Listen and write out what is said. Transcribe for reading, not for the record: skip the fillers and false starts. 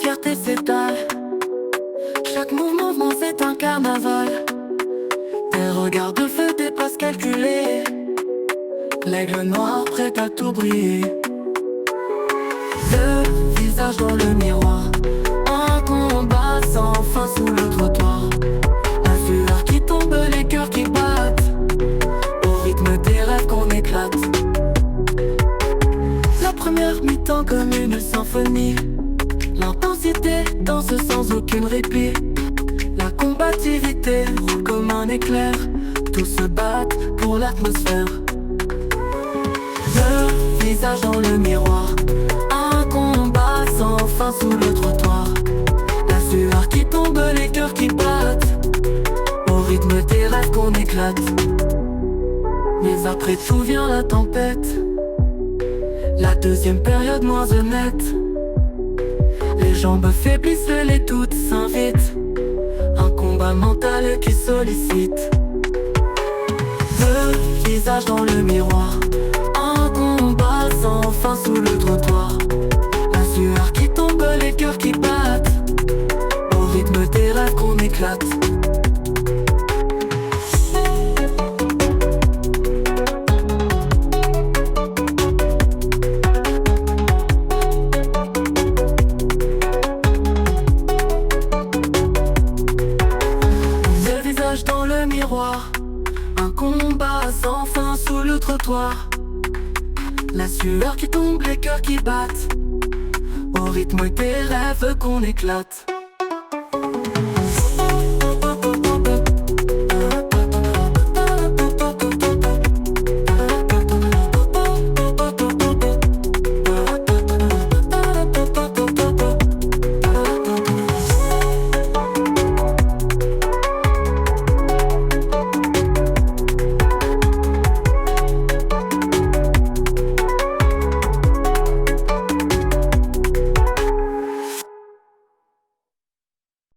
fierté s'étale. Chaque mouvement c'est un carnaval. Tes regards de feu dépassent calculés. L'aigle noir prêt à tout briller. Le visage dans le miroir. Un combat sans fin sous le trottoir. La sueur qui tombe, les cœurs qui battent. Au rythme des rêves qu'on éclate. La première mi-temps comme une symphonie. L'intensité danse sans aucun répit. La combativité roule comme un éclair. Tous se battent pour l'atmosphère. Le visage dans le miroir. Un combat sans fin sous le trottoir. La sueur qui tombe, les cœurs qui battent. Au rythme des rêves qu'on éclate. Mais après tout vient la tempête. La deuxième période moins honnête. Les jambes faiblissent, les toutes s'invitent. Un combat mental qui sollicite. Le visage dans le miroir. Un combat sans fin sous le trottoir. La sueur qui tombe, les cœurs qui battent. Au rythme des rêves qu'on éclate. Dans le miroir, un combat sans fin sous le trottoir. La sueur qui tombe, les cœurs qui battent. Au rythme des rêves qu'on éclate.